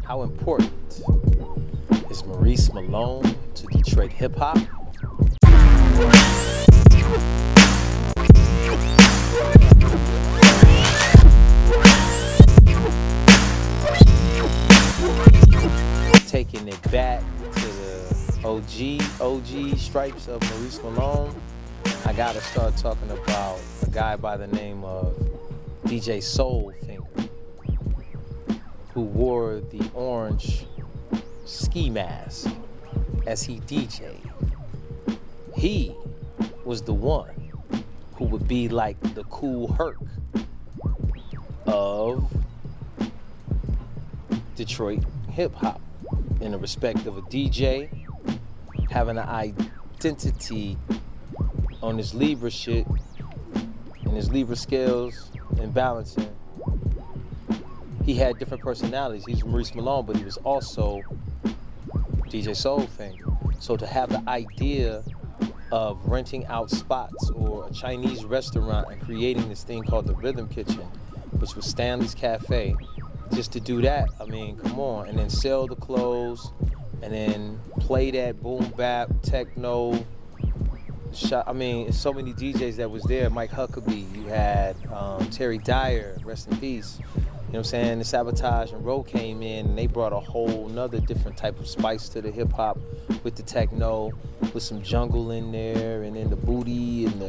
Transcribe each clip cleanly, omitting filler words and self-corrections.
How important is Maurice Malone to Detroit hip-hop? Taking it back to the OG stripes of Maurice Malone, I gotta start talking about a guy by the name of DJ Soulfinger, who wore the orange ski mask as he DJ'd. He was the one who would be like the cool Herc of Detroit hip-hop, in the respect of a DJ having an identity on his Libra shit and his Libra skills and balancing. He had different personalities. He's Maurice Malone, but he was also DJ Soulfinger. So to have the idea of renting out spots or a Chinese restaurant and creating this thing called the Rhythm Kitchen, which was Stanley's Cafe, just to do that, I mean, come on. And then sell the clothes and then play that boom bap, techno. I mean, it's so many DJs that was there. Mike Huckabee, you had Terry Dyer, rest in peace. You know what I'm saying? The Sabotage and Row came in and they brought a whole nother different type of spice to the hip hop with the techno, with some jungle in there, and then the booty and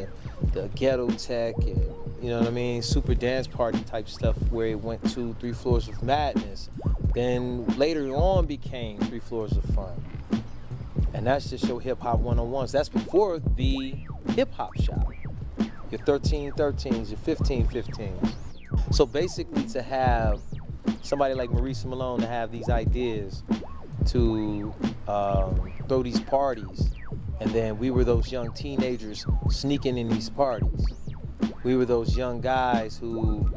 the ghetto tech, and you know what I mean? Super dance party type stuff where it went to 3 Floors of Madness. Then later on became 3 Floors of Fun. And that's just your hip hop 101s. That's before the hip hop shop. Your 1313s, your 1515s. So basically to have somebody like Maurice Malone to have these ideas to throw these parties, and then we were those young teenagers sneaking in these parties. We were those young guys who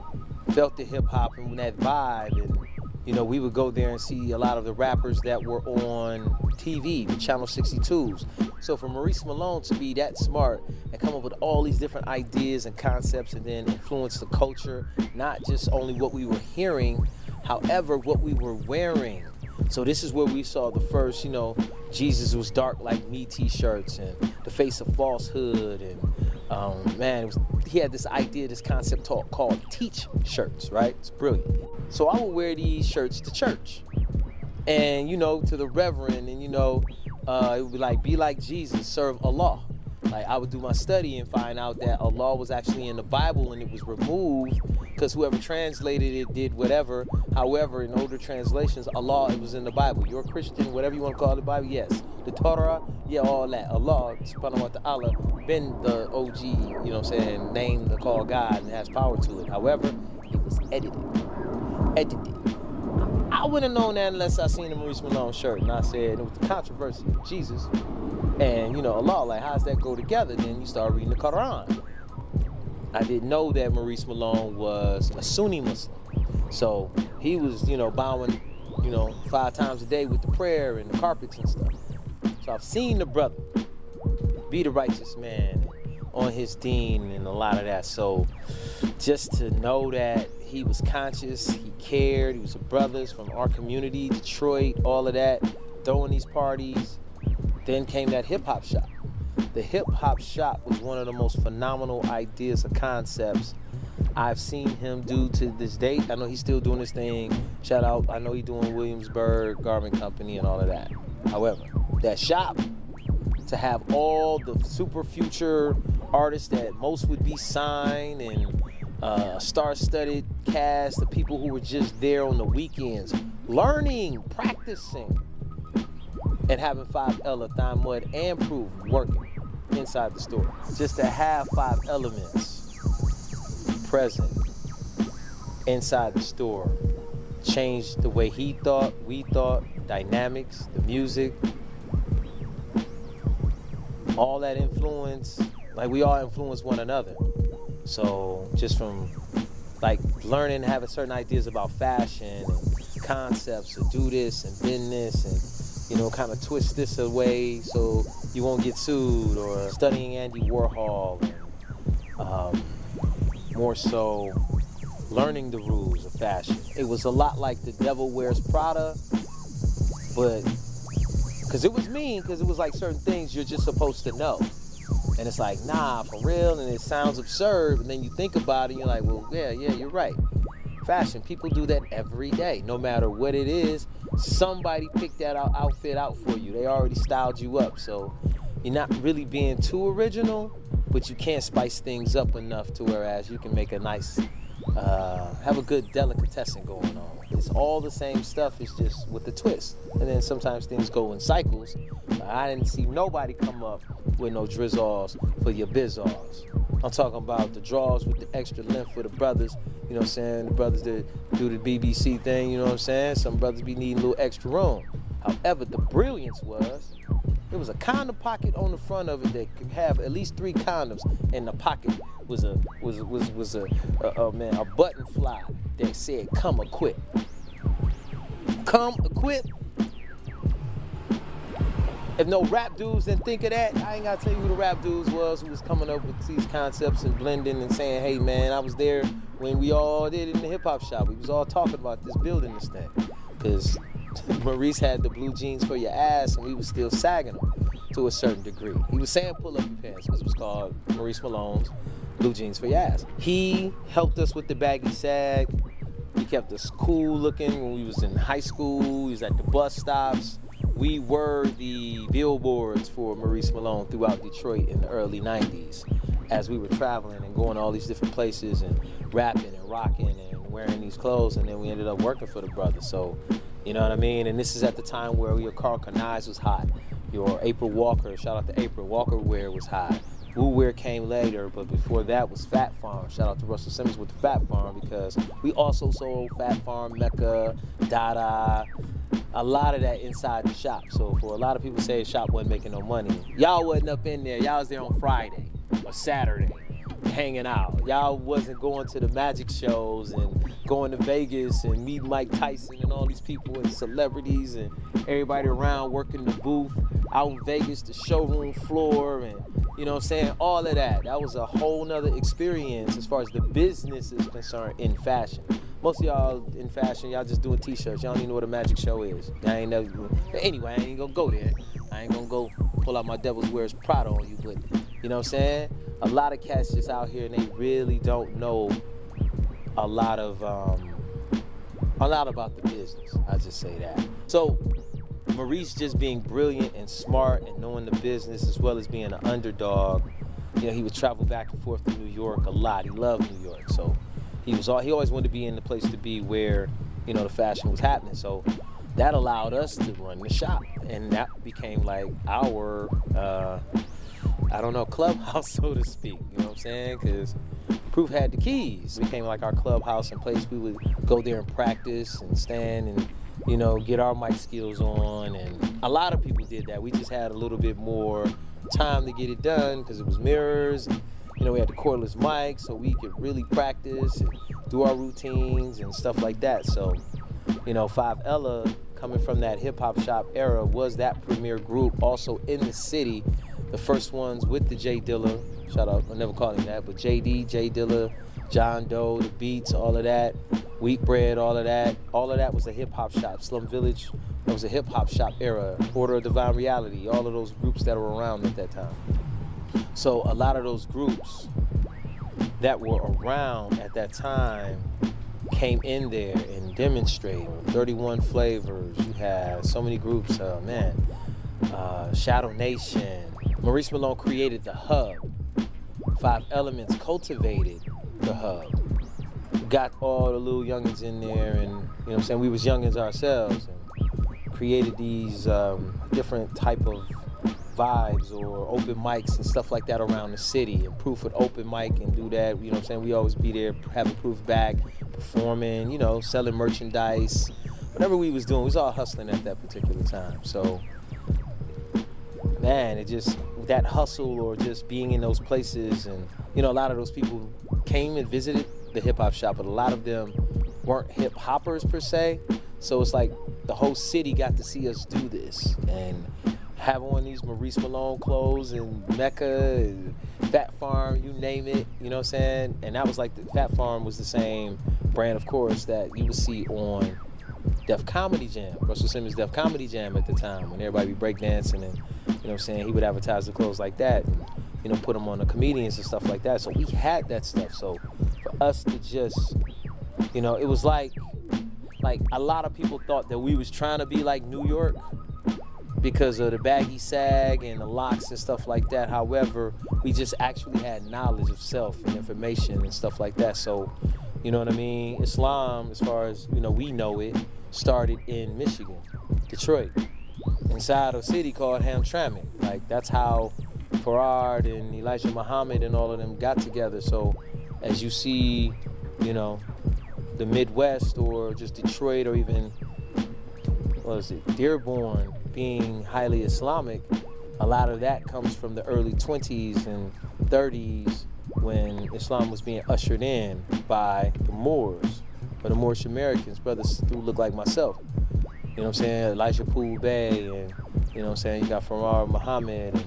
felt the hip hop and that vibe, and you know, we would go there and see a lot of the rappers that were on TV, the Channel 62s. So for Maurice Malone to be that smart and come up with all these different ideas and concepts and then influence the culture, not just only what we were hearing, however, what we were wearing. So this is where we saw the first, you know, Jesus was dark like me t-shirts and the face of falsehood, and man, he had this idea, this concept called teach shirts, right? It's brilliant. So I would wear these shirts to church and, you know, to the reverend, and, you know, it would be like, be like Jesus, serve Allah. Like I would do my study and find out that Allah was actually in the Bible and it was removed because whoever translated it did whatever. However, in older translations, Allah, it was in the Bible. You're a Christian, whatever you want to call the Bible, yes. The Torah, yeah, all that. Allah, subhanahu wa ta'ala, been the OG, you know what I'm saying, name to call God and has power to it. However, it was edited. I wouldn't have known that unless I seen the Maurice Malone shirt and I said it was the controversy of Jesus and, you know, Allah, like, how's that go together? Then you start reading the Quran. I didn't know that Maurice Malone was a Sunni Muslim. So he was, you know, bowing, you know, 5 times a day with the prayer and the carpets and stuff. So I've seen the brother be the righteous man on his deen and a lot of that. So just to know that he was conscious, he cared, he was a brothers from our community, Detroit, all of that, throwing these parties. Then came that hip-hop shop. The hip-hop shop was one of the most phenomenal ideas or concepts I've seen him do to this date. I know he's still doing this thing. Shout out, I know he's doing Williamsburg Garment Company and all of that. However, that shop, to have all the super future artists that most would be signed and star-studded cast, the people who were just there on the weekends, learning, practicing, and having 5 Ella, Mudd, and Proof working inside the store. Just to have 5 elements present inside the store changed the way he thought, we thought, dynamics, the music, all that influence. Like, we all influence one another. So just from like learning, having certain ideas about fashion and concepts to do this and bend this and, you know, kind of twist this away so you won't get sued, or studying Andy Warhol and more so learning the rules of fashion it was a lot like The Devil Wears Prada, but because it was mean, because it was like certain things you're just supposed to know. And it's like, nah, for real, and it sounds absurd, and then you think about it, and you're like, well, yeah, you're right. Fashion, people do that every day. No matter what it is, somebody picked that outfit out for you. They already styled you up, so you're not really being too original, but you can't spice things up enough to whereas you can make a nice, have a good delicatessen going on. It's all the same stuff, it's just with the twist. And then sometimes things go in cycles. I didn't see nobody come up with no drizzles for your bizzars. I'm talking about the draws with the extra length for the brothers, you know what I'm saying? The brothers that do the BBC thing, you know what I'm saying? Some brothers be needing a little extra room. However, the brilliance was, there was a condom pocket on the front of it that could have at least 3 condoms, and the pocket was a button fly that said "Come equipped." Come equipped. If no rap dudes didn't think of that, I ain't gotta tell you who the rap dudes was who was coming up with these concepts and blending and saying, hey man, I was there when we all did it in the hip hop shop. We was all talking about this, building this thing. Cause Maurice had the blue jeans for your ass and we was still sagging them to a certain degree. He was saying pull up your pants because it was called Maurice Malone's blue jeans for your ass. He helped us with the baggy sag. He kept us cool looking when we was in high school. He was at the bus stops. We were the billboards for Maurice Malone throughout Detroit in the early 90s as we were traveling and going to all these different places and rapping and rocking and wearing these clothes, and then we ended up working for the brothers. So, you know what I mean? And this is at the time where your Carl Kanais was hot. Your April Walker, shout out to April, Walker wear was hot. Woo Wear came later, but before that was Fat Farm. Shout out to Russell Simmons with the Fat Farm because we also sold Fat Farm, Mecca, Dada, a lot of that inside the shop. So for a lot of people say the shop wasn't making no money, y'all wasn't up in there. Y'all was there on Friday or Saturday hanging out. Y'all wasn't going to the magic shows and going to Vegas and meeting Mike Tyson and all these people and celebrities and everybody around working the booth out in Vegas, the showroom floor, and you know what I'm saying, all of that. That was a whole nother experience as far as the business is concerned in fashion. Most of y'all in fashion, y'all just doing t-shirts. Y'all don't even know what a magic show is. I ain't never. Anyway, I ain't gonna go there. I ain't gonna go pull out my Devil's Wears Prada on you, but you know what I'm saying? A lot of cats just out here and they really don't know a lot about the business. I just say that. So Maurice just being brilliant and smart and knowing the business as well as being an underdog. You know, he would travel back and forth to New York a lot. He loved New York, so he always wanted to be in the place to be where, you know, the fashion was happening. So that allowed us to run the shop, and that became like our, clubhouse, so to speak. You know what I'm saying? Because Proof had the keys. It became like our clubhouse and place we would go there and practice and stand and, you know, get our mic skills on. And a lot of people did that. We just had a little bit more time to get it done because it was mirrors. And, you know, we had the cordless mic so we could really practice and do our routines and stuff like that. So, you know, Five Ella, coming from that hip-hop shop era, was that premier group also in the city. The first ones with the J Dilla, shout out, I never called him that, but JD, J Dilla, John Doe, the Beats, all of that, Wheat Bread, all of that was a hip-hop shop. Slum Village, that was a hip-hop shop era. Order of Divine Reality, all of those groups that were around at that time. So a lot of those groups that were around at that time came in there and demonstrated. 31 Flavors, you had so many groups, Shadow Nation. Maurice Malone created the hub. Five Elements cultivated the hub. Got all the little youngins in there, and you know what I'm saying, we was youngins ourselves and created these different type of vibes or open mics and stuff like that around the city. And Proof would open mic and do that, you know what I'm saying? We always be there having Proof back, performing, you know, selling merchandise. Whatever we was doing, we was all hustling at that particular time. So, man, it just, that hustle or just being in those places, and, you know, a lot of those people came and visited the hip-hop shop, but a lot of them weren't hip-hoppers per se. So it's like the whole city got to see us do this and have on these Maurice Malone clothes and Mecca and Fat Farm, you name it, you know what I'm saying? And that was like, the Fat Farm was the same brand of chorus that you would see on Def Comedy Jam, Russell Simmons' Def Comedy Jam at the time, when everybody be breakdancing and, you know what I'm saying, he would advertise the clothes like that and, you know, put them on the comedians and stuff like that. So we had that stuff. So for us to just, you know, it was like a lot of people thought that we was trying to be like New York because of the baggy sag and the locks and stuff like that. However, we just actually had knowledge of self and information and stuff like that. So, you know what I mean? Islam, as far as, you know, we know it, started in Michigan, Detroit, inside a city called Hamtramck. Like, that's how Farad and Elijah Muhammad and all of them got together. So as you see, you know, the Midwest or just Detroit or even, what is it, Dearborn being highly Islamic, a lot of that comes from the early 20s and 30s when Islam was being ushered in by the Moors, or the Moorish Americans, brothers who look like myself. You know what I'm saying? Elijah Poole Bay, and, you know what I'm saying, you got Farad Muhammad, and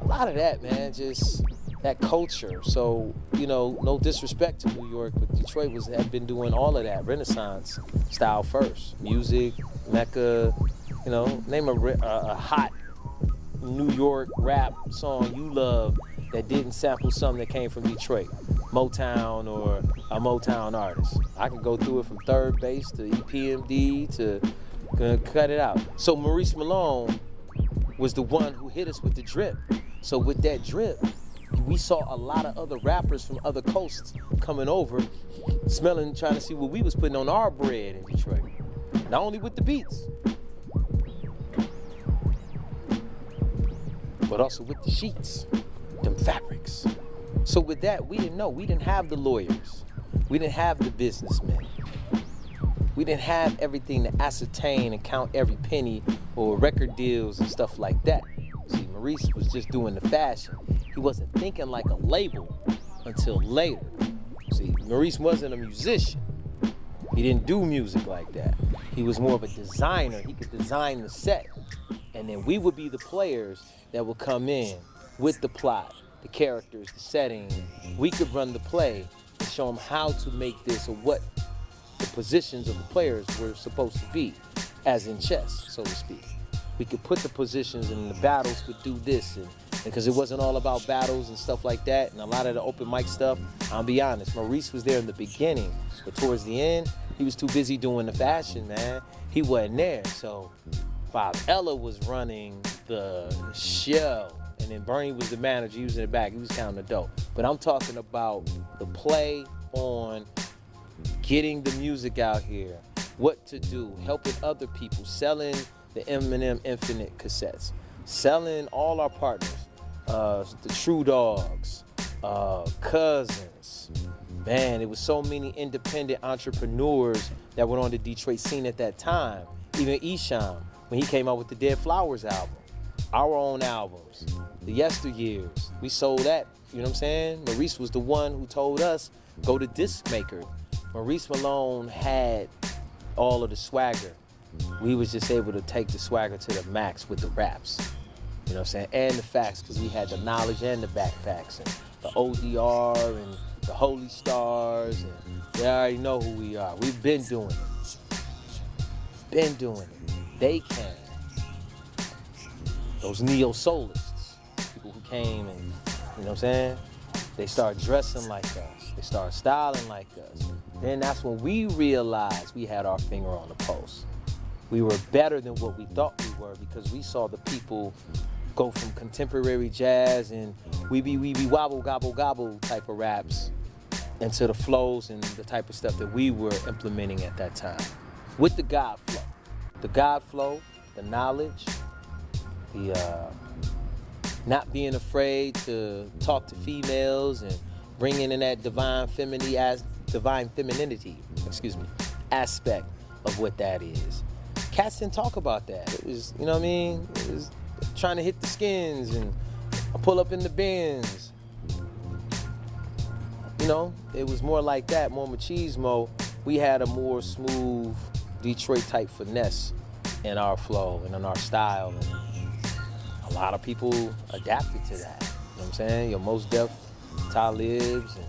a lot of that, man, just that culture. So, you know, no disrespect to New York, but Detroit had been doing all of that Renaissance style first. Music, Mecca, you know, name a hot New York rap song you love that didn't sample something that came from Detroit, Motown or a Motown artist. I can go through it from Third Base to EPMD to cut it out. So Maurice Malone was the one who hit us with the drip. So with that drip, we saw a lot of other rappers from other coasts coming over, smelling, trying to see what we was putting on our bread in Detroit. Not only with the beats, but also with the sheets, them fabrics. So with that, we didn't know. We didn't have the lawyers. We didn't have the businessmen. We didn't have everything to ascertain and count every penny or record deals and stuff like that. See, Maurice was just doing the fashion. He wasn't thinking like a label until later. See, Maurice wasn't a musician. He didn't do music like that. He was more of a designer. He could design the set. And then we would be the players that would come in with the plot, the characters, the setting. We could run the play and show them how to make this or what the positions of the players were supposed to be, as in chess, so to speak. We could put the positions and the battles would do this, and because it wasn't all about battles and stuff like that, and a lot of the open mic stuff, I'll be honest, Maurice was there in the beginning, but towards the end, he was too busy doing the fashion, man. He wasn't there, so Father Ella was running the show, and then Bernie was the manager. He was in the back. He was counting the dough. But I'm talking about the play on getting the music out here, what to do, helping other people, selling the Eminem Infinite cassettes, selling all our partners, the True Dogs, Cousins. Man, it was so many independent entrepreneurs that were on the Detroit scene at that time. Even BeeShine, when he came out with the Dead Flowers album, our own albums, the Yesteryears, we sold that, you know what I'm saying? Maurice was the one who told us, go to Disc Maker. Maurice Malone had all of the swagger. We was just able to take the swagger to the max with the raps, you know what I'm saying? And the facts, because we had the knowledge and the backpacks and the ODR and the Holy Stars, and they already know who we are. We've been doing it. Been doing it. They came. Those neo-soulists, people who came and, you know what I'm saying? They started dressing like us. They started styling like us. Then that's when we realized we had our finger on the pulse. We were better than what we thought we were because we saw the people go from contemporary jazz and weeby wobble gobble gobble type of raps into the flows and the type of stuff that we were implementing at that time with the God flow. The God flow, the knowledge, the not being afraid to talk to females and bringing in that divine femininity aspect of what that is. Cats didn't talk about that. It was, you know what I mean? It was trying to hit the skins and pull up in the bins. You know, it was more like that, more machismo. We had a more smooth Detroit type finesse in our flow and in our style. And a lot of people adapted to that. You know what I'm saying? Your Mos Def, Talibs, and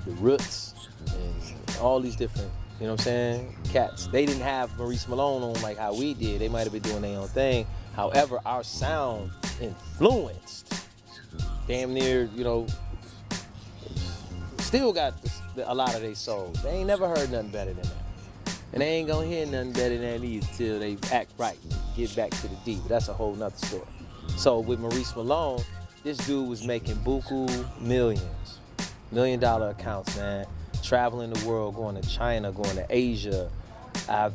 the Roots, and all these different You know what I'm saying? Cats. They didn't have Maurice Malone on like how we did. They might have been doing their own thing. However, our sound influenced damn near, you know, still got a lot of their soul. They ain't never heard nothing better than that. And they ain't gonna hear nothing better than that either till they act right, get back to the D. But that's a whole nother story. So with Maurice Malone, this dude was making buku millions, $1 million accounts, man. Traveling the world, going to China, going to Asia.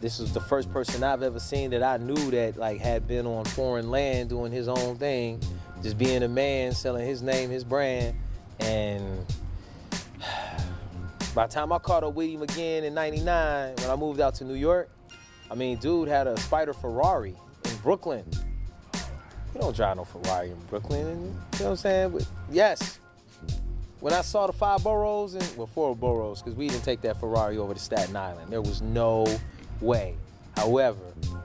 This was the first person I've ever seen that I knew that like had been on foreign land doing his own thing, just being a man, selling his name, his brand. And by the time I caught up with him again in '99, when I moved out to New York, I mean, dude had a Spider Ferrari in Brooklyn. You don't drive no Ferrari in Brooklyn, you know what I'm saying? But yes. When I saw the 5 boroughs, 4 boroughs, because we didn't take that Ferrari over to Staten Island. There was no way. However,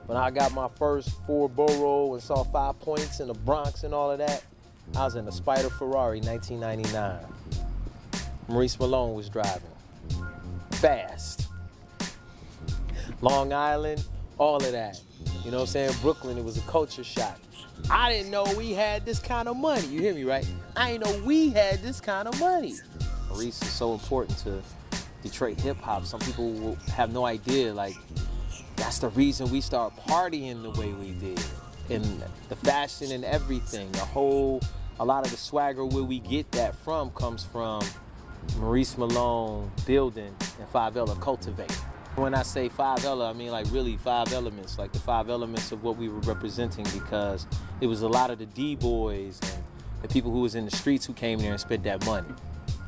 when I got my first 4 borough and saw 5 Points in the Bronx and all of that, I was in the Spider Ferrari, 1999. Maurice Malone was driving. Fast. Long Island, all of that. You know what I'm saying? Brooklyn, it was a culture shock. I didn't know we had this kind of money. You hear me, right? I didn't know we had this kind of money. Maurice is so important to Detroit hip hop. Some people will have no idea. Like, that's the reason we start partying the way we did. And the fashion and everything. A lot of the swagger where we get that from comes from Maurice Malone building and 5Ella cultivating. When I say 5Ella, I mean like really 5 elements, like the 5 elements of what we were representing, because it was a lot of the D-boys and the people who was in the streets who came there and spent that money.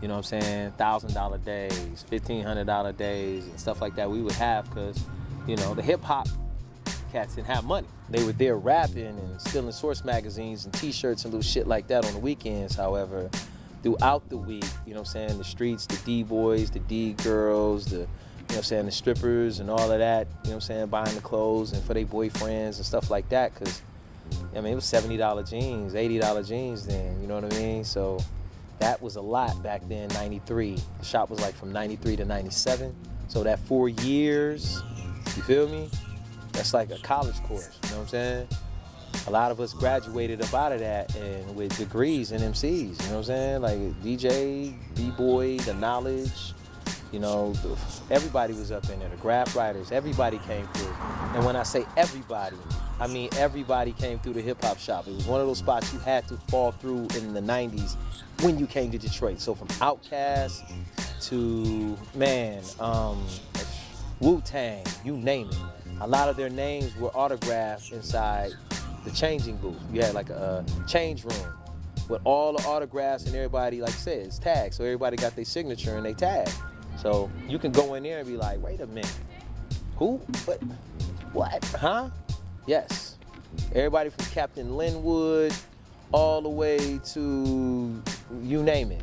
You know what I'm saying? $1,000 days, $1,500 days, and stuff like that we would have because, you know, the hip-hop cats didn't have money. They were there rapping and stealing Source magazines and T-shirts and little shit like that on the weekends. However, throughout the week, you know what I'm saying, the streets, the D-boys, the D-girls, the, you know what I'm saying, the strippers and all of that, you know what I'm saying, buying the clothes and for their boyfriends and stuff like that, because, I mean, it was $70 jeans, $80 jeans then, you know what I mean? So that was a lot back then, 93. The shop was like from 93 to 97. So that 4 years, you feel me? That's like a college course, you know what I'm saying? A lot of us graduated up out of that and with degrees in MCs, you know what I'm saying? Like DJ, B-boy, the knowledge, you know, everybody was up in there, the graph writers, everybody came through. And when I say everybody, I mean everybody came through the hip hop shop. It was one of those spots you had to fall through in the 90s when you came to Detroit. So from Outkast to, man, Wu-Tang, you name it. A lot of their names were autographed inside the changing booth. You had like a change room with all the autographs and everybody, like I said, it's tagged. So everybody got their signature and they tag. So you can go in there and be like, wait a minute, who? What? Huh? Yes. Everybody from Captain Linwood all the way to you name it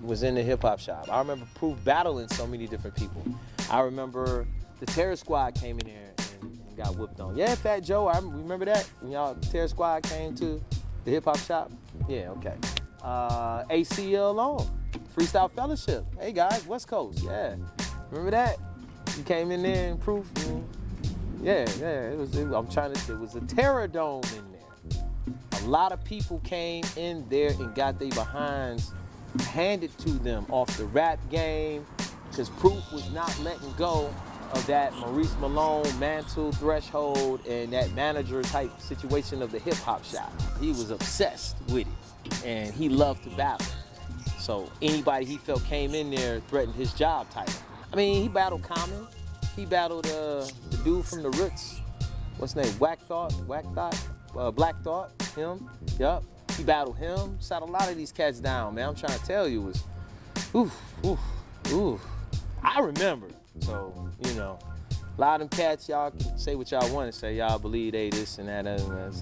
was in the hip hop shop. I remember Proof battling so many different people. I remember the Terror Squad came in there and got whipped on. Yeah, Fat Joe, I remember that when y'all Terror Squad came to the hip hop shop. Yeah, okay. ACL alone. Freestyle Fellowship. Hey guys, West Coast. Yeah. Remember that? You came in there and Proof. Yeah. It was a Terror Dome in there. A lot of people came in there and got their behinds handed to them off the rap game because Proof was not letting go of that Maurice Malone mantle threshold and that manager type situation of the hip hop shop. He was obsessed with it and he loved to battle. So anybody he felt came in there threatened his job title. I mean, he battled Common. He battled the dude from the Roots. What's his name? Black Thought, him. Yup. He battled him. Sat a lot of these cats down, man. I'm trying to tell you, it was, oof. I remember. So, you know, a lot of them cats, y'all can say what y'all want to say. Y'all believe they this and that,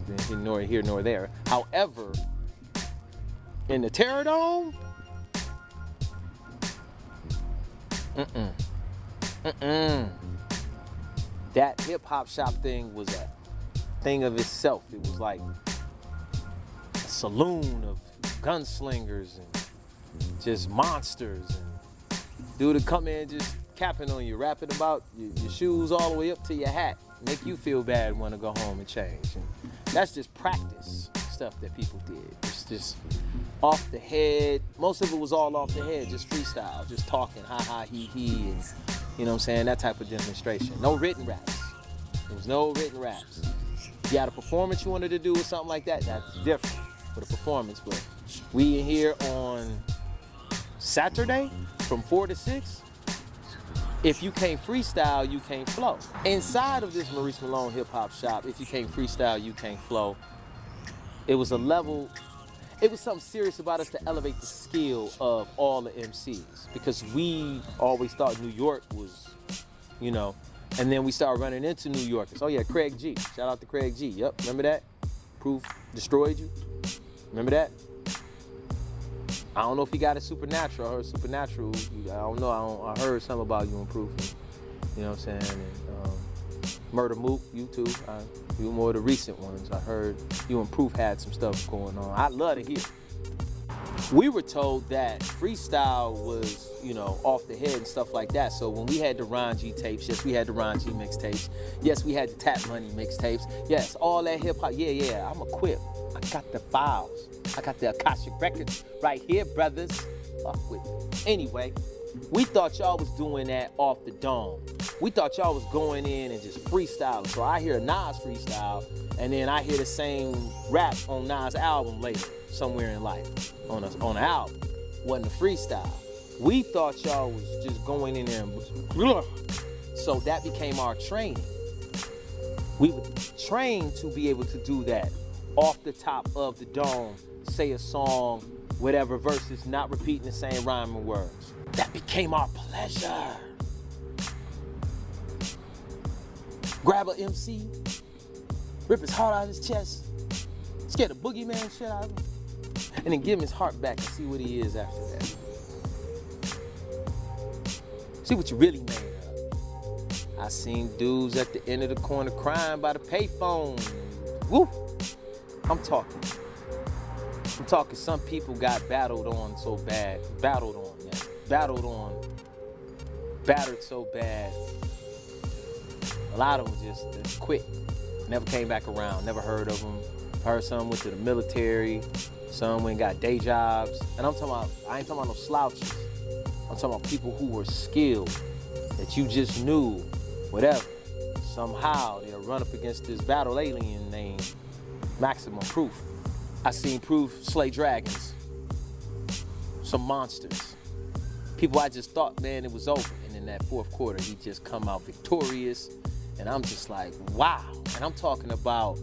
that's nor here nor there. However, in the Terror Dome, that hip hop shop thing was a thing of itself. It was like a saloon of gunslingers and just monsters. And dude would come in, just capping on you, rapping about your shoes all the way up to your hat, make you feel bad and want to go home and change. And that's just practice stuff that people did. It's just off the head. Most of it was all off the head, just freestyle, just talking, ha ha, he, and you know what I'm saying, that type of demonstration. No written raps. There was no written raps. If you had a performance you wanted to do or something like that, that's different for the performance. But we in here on Saturday from 4 to 6. If you can't freestyle, you can't flow. Inside of this Maurice Malone hip hop shop, if you can't freestyle, you can't flow. It was a level, it was something serious about us to elevate the skill of all the MCs, because we always thought New York was, you know, and then we started running into New Yorkers. Oh yeah, Craig G, shout out to Craig G. Yep, remember that? Proof destroyed you. Remember that? I don't know if he got it Supernatural. I heard Supernatural. I don't know. I heard something about you and Proof. You know what I'm saying? And, Murder Mook, you too. You were more of the recent ones. I heard you and Proof had some stuff going on. I'd love to hear. We were told that freestyle was, you know, off the head and stuff like that. So when we had the Ron G tapes, yes, we had the Ron G mixtapes. Yes, we had the Tap Money mixtapes. Yes, all that hip hop. Yeah, I'm equipped. I got the files. I got the Akashic Records right here, brothers. Fuck with me. Anyway, we thought y'all was doing that off the dome. We thought y'all was going in and just freestyling. So I hear Nas freestyle, and then I hear the same rap on Nas' album later, somewhere in life, on an album. Wasn't a freestyle. We thought y'all was just going in there and so that became our training. We were trained to be able to do that off the top of the dome, say a song, whatever verses, not repeating the same rhyming words. That became our pleasure. Grab a MC, rip his heart out of his chest, scare the boogeyman shit out of him, and then give him his heart back and see what he is after that. See what you really made of. I seen dudes at the end of the corner crying by the payphone. Woo! I'm talking some people got battled on so bad. Battled so bad. A lot of them just quit. Never came back around. Never heard of them. Heard some went to the military. Some went and got day jobs. And I ain't talking about no slouches. I'm talking about people who were skilled, that you just knew, whatever. Somehow they'll run up against this battle alien named Maximum Proof. I seen Proof slay dragons, some monsters. People I just thought, man, it was over. And in that fourth quarter, he just come out victorious. And I'm just like, wow. And I'm talking about,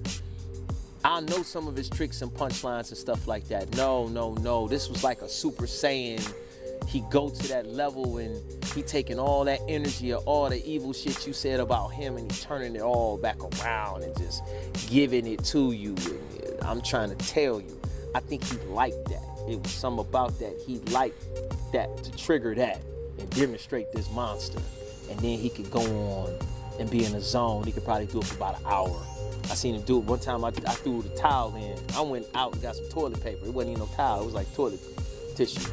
I know some of his tricks and punchlines and stuff like that. No. This was like a Super Saiyan. He go to that level and he taking all that energy of all the evil shit you said about him and he turning it all back around and just giving it to you. And I'm trying to tell you, I think he liked that. It was something about that. He liked that to trigger that and demonstrate this monster. And then he could go on and be in a zone. He could probably do it for about an hour. I seen him do it one time. I threw the towel in. I went out and got some toilet paper. It wasn't even no towel. It was like toilet tissue.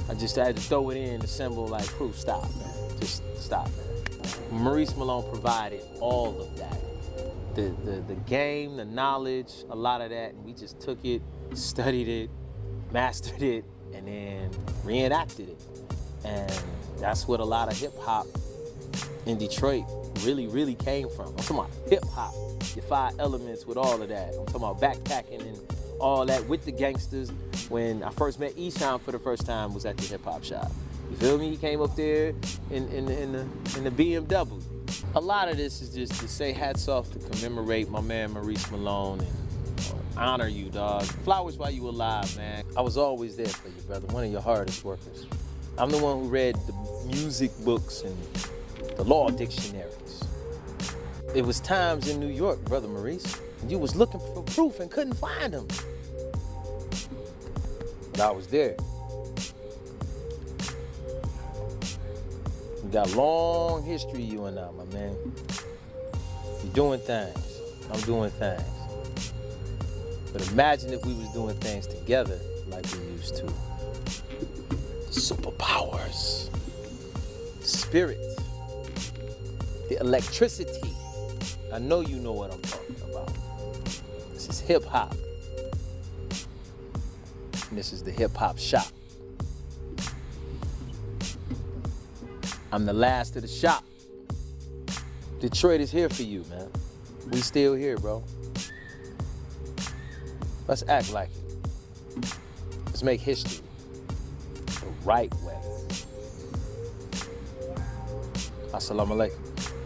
I had to throw it in, the symbol like, Proof, stop, man. Just stop, man. Maurice Malone provided all of that. The game, the knowledge, a lot of that. And we just took it, studied it, mastered it, and then reenacted it. And that's what a lot of hip hop in Detroit really came from. I'm talking about hip hop, your 5 elements with all of that. I'm talking about backpacking and all that with the gangsters. When I first met BeeShine for the first time was at the hip hop shop. You feel me? He came up there in the BMW. A lot of this is just to say hats off to commemorate my man Maurice Malone and honor you, dog. Flowers while you alive, man. I was always there for you, brother. One of your hardest workers. I'm the one who read the music books and the law dictionaries. It was times in New York, brother Maurice, and you was looking for Proof and couldn't find him. But I was there. We got a long history, you and I, my man. You're doing things. I'm doing things. But imagine if we was doing things together like we used to. Superpowers. spirit, the electricity. I know you know what I'm talking about. This is hip hop. And this is the hip hop shop. I'm the last of the shop. Detroit is here for you, man. We still here, bro. Let's act like it. Let's make history the right way. Assalamu alaikum.